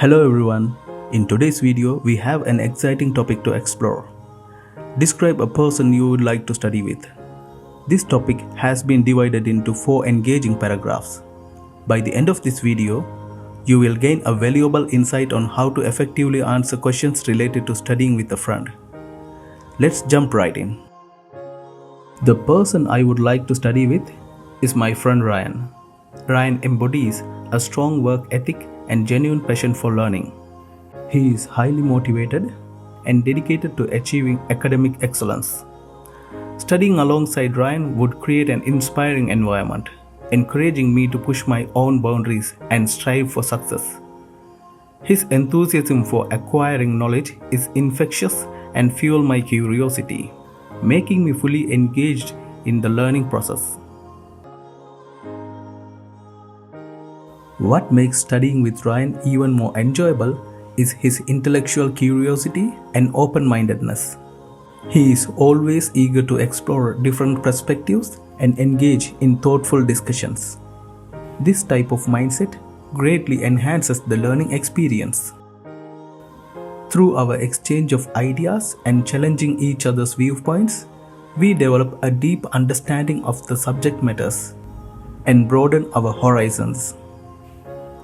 Hello everyone. In today's video, we have an exciting topic to explore. Describe a person you would like to study with. This topic has been divided into 4 engaging paragraphs. By the end of this video, you will gain a valuable insight on how to effectively answer questions related to studying with a friend. Let's jump right in. The person I would like to study with is my friend Ryan. Ryan embodies a strong work ethic and genuine passion for learning. He is highly motivated and dedicated to achieving academic excellence. Studying alongside Ryan would create an inspiring environment, encouraging me to push my own boundaries and strive for success. His enthusiasm for acquiring knowledge is infectious and fuels my curiosity, making me fully engaged in the learning process. What makes studying with Ryan even more enjoyable is his intellectual curiosity and open-mindedness. He is always eager to explore different perspectives and engage in thoughtful discussions. This type of mindset greatly enhances the learning experience. Through our exchange of ideas and challenging each other's viewpoints, we develop a deep understanding of the subject matters and broaden our horizons.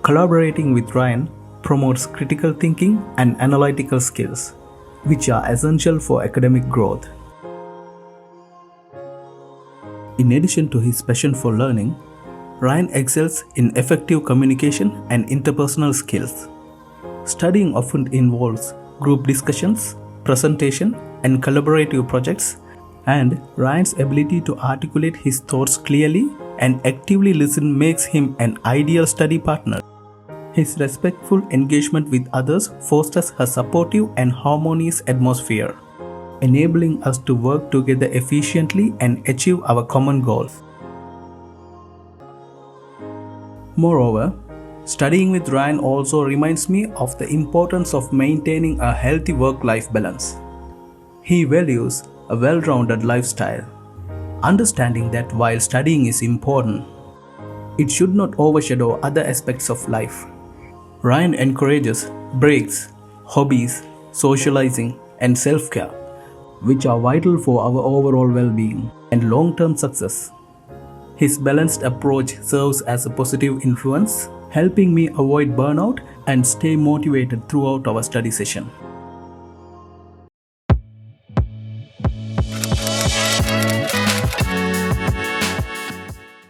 Collaborating with Ryan promotes critical thinking and analytical skills, which are essential for academic growth. In addition to his passion for learning, Ryan excels in effective communication and interpersonal skills. Studying often involves group discussions, presentation, and collaborative projects, and Ryan's ability to articulate his thoughts clearly and actively listen makes him an ideal study partner. His respectful engagement with others fosters a supportive and harmonious atmosphere, enabling us to work together efficiently and achieve our common goals. Moreover, studying with Ryan also reminds me of the importance of maintaining a healthy work-life balance. He values a well-rounded lifestyle, understanding that while studying is important, it should not overshadow other aspects of life. Ryan encourages breaks, hobbies, socializing, and self-care, which are vital for our overall well-being and long-term success. His balanced approach serves as a positive influence, helping me avoid burnout and stay motivated throughout our study session.